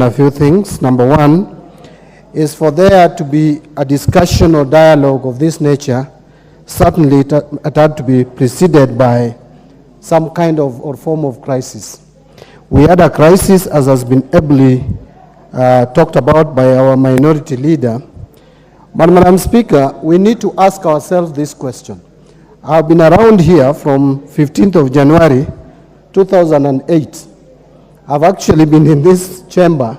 A few things. Number one is for there to be a discussion or dialogue of this nature. Certainly it had to be preceded by some kind of or form of crisis. We had a crisis, as has been ably talked about by our minority leader. But Madam Speaker, we need to ask ourselves this question. I've been around here from 15th of January 2008. I've actually been in this chamber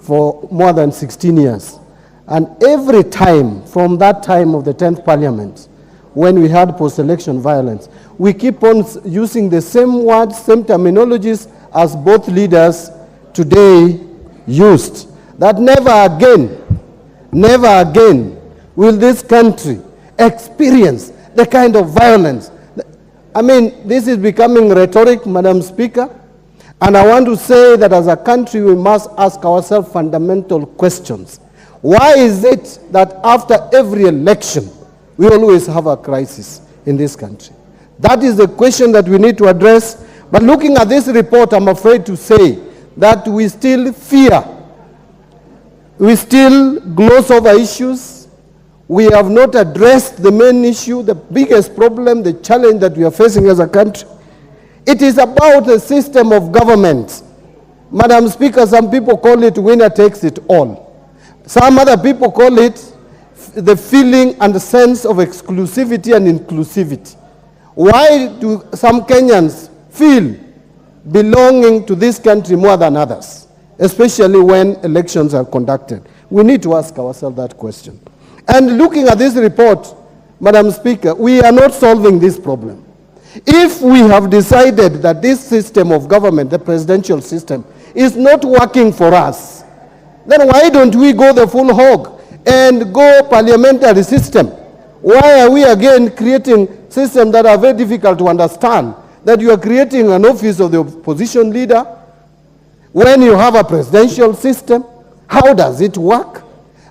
for more than 16 years. And every time, from that time of the 10th Parliament, when we had post-election violence, we keep on using the same words, same terminologies as both leaders today used. That never again will this country experience the kind of violence. I mean, this is becoming rhetoric, Madam Speaker. And I want to say that as a country, we must ask ourselves fundamental questions. Why is it that after every election, we always have a crisis in this country? That is the question that we need to address. But looking at this report, I'm afraid to say that we still fear. We still gloss over issues. We have not addressed the main issue, the biggest problem, the challenge that we are facing as a country. It is about the system of government. Madam Speaker, some people call it winner takes it all. Some other people call it the feeling and the sense of exclusivity and inclusivity. Why do some Kenyans feel belonging to this country more than others, especially when elections are conducted? We need to ask ourselves that question. And looking at this report, Madam Speaker, we are not solving this problem. If we have decided that this system of government, the presidential system, is not working for us, then why don't we go the full hog and go parliamentary system? Why are we again creating systems that are very difficult to understand? That you are creating an office of the opposition leader when you have a presidential system? How does it work?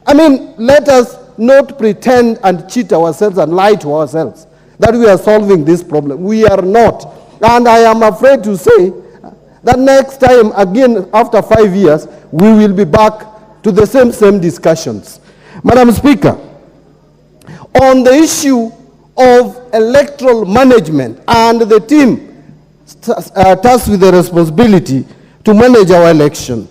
I mean, let us not pretend and cheat ourselves and lie to ourselves that we are solving this problem. We are not. And I am afraid to say that next time, again, after 5 years, we will be back to the same discussions. Madam Speaker, on the issue of electoral management and the team tasked with the responsibility to manage our election,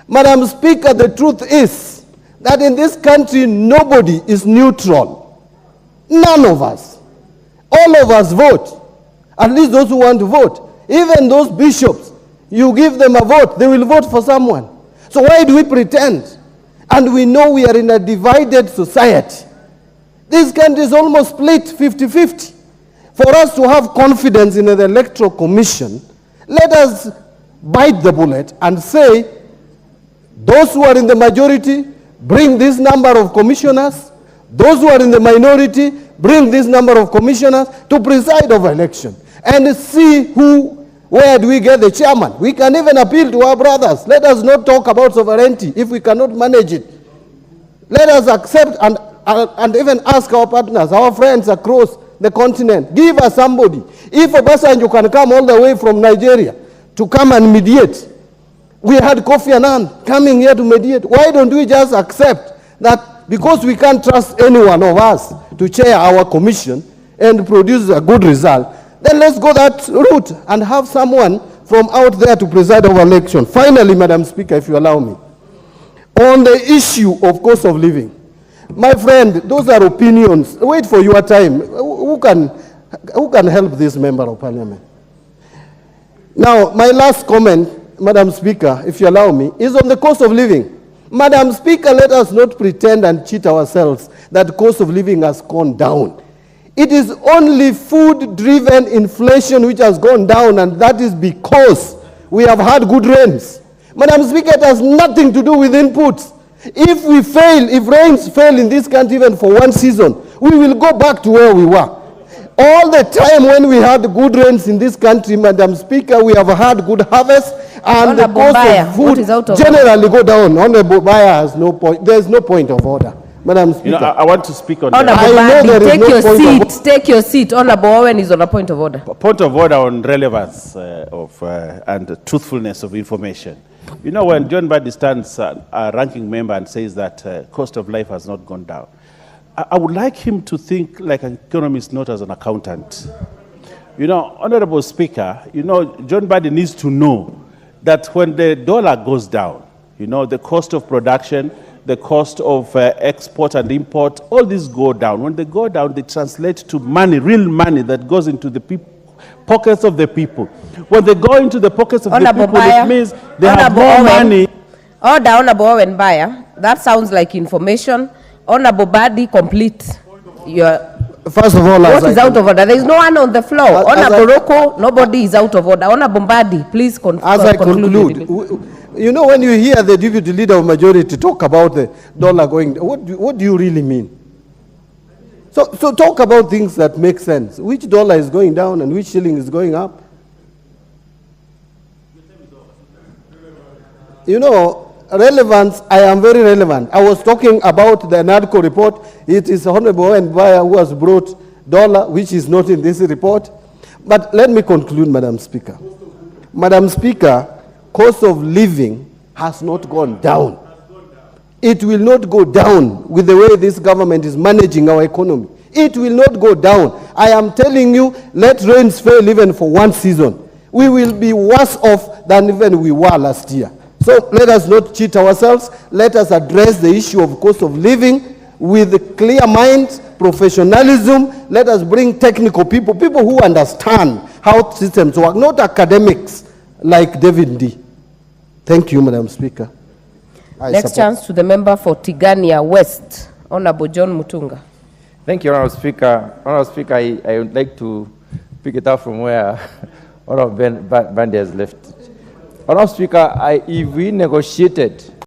Madam Speaker, the truth is that in this country, nobody is neutral. None of us. All of us vote, at least those who want to vote. Even those bishops, you give them a vote, they will vote for someone. So why do we pretend? And we know we are in a divided society. This country is almost split 50-50. For us to have confidence in the Electoral Commission, let us bite the bullet and say, those who are in the majority, bring this number of commissioners. Those who are in the minority, bring this number of commissioners to preside over election and see where do we get the chairman. We can even appeal to our brothers. Let us not talk about sovereignty if we cannot manage it. Let us accept and even ask our partners, our friends across the continent, give us somebody. If Obasanjo can come all the way from Nigeria to come and mediate, we had Kofi Annan coming here to mediate. Why don't we just accept that because we can't trust any one of us to chair our commission and produce a good result, then let's go that route and have someone from out there to preside over election. Finally, Madam Speaker, if you allow me, on the issue of cost of living, my friend, those are opinions. Wait for your time. Who can help this member of parliament? Now, my last comment, Madam Speaker, if you allow me, is on the cost of living. Madam Speaker, let us not pretend and cheat ourselves that cost of living has gone down. It is only food-driven inflation which has gone down, and that is because we have had good rains. Madam Speaker, it has nothing to do with inputs. If rains fail in this country even for one season, we will go back to where we were. All the time when we had good rains in this country, Madam Speaker, we have had good harvest, and the cost of food generally go down. Honorable Baya has no point. There is no point of order. Madam Speaker. I want to speak on that. Take your seat. Honorable Owen is on a point of order. Point of order on relevance and truthfulness of information. You know, when Mp.Mbadi stands, a ranking member, and says that cost of life has not gone down, I would like him to think like an economist, not as an accountant. You know, Honorable Speaker, you know, Mp.Mbadi needs to know that when the dollar goes down, you know, the cost of production, the cost of export and import, all these go down. When they go down, they translate to money, real money that goes into the pockets of the people. When they go into the pockets of the people, it means they have more money. Order, Honorable Owen Baya. That sounds like information. Honorable Badi, complete. First of all, what is out of order? There is no one on the floor. Honorable Roko, nobody is out of order. Honorable Mbadi, please conclude. As I conclude, you know, when you hear the deputy leader of majority talk about the dollar going, what do you really mean? So talk about things that make sense. Which dollar is going down and which shilling is going up? You know, relevance, I am very relevant. I was talking about the NADCO report. It is Honorable Mbaya who has brought dollar, which is not in this report. But let me conclude, Madam Speaker. Madam Speaker, cost of living has not gone down. It will not go down with the way this government is managing our economy. It will not go down. I am telling you, let rains fail even for one season. We will be worse off than even we were last year. So let us not cheat ourselves. Let us address the issue of cost of living with clear minds, professionalism. Let us bring technical people, people who understand how systems work, not academics like David D. Thank you, Madam Speaker. Next chance to the member for Tigania West, Honorable John Mutunga. Thank you, Honorable Speaker. Honorable Speaker, I would like to pick it up from where Honorable Mbadi has left. Honorable Speaker, if we negotiated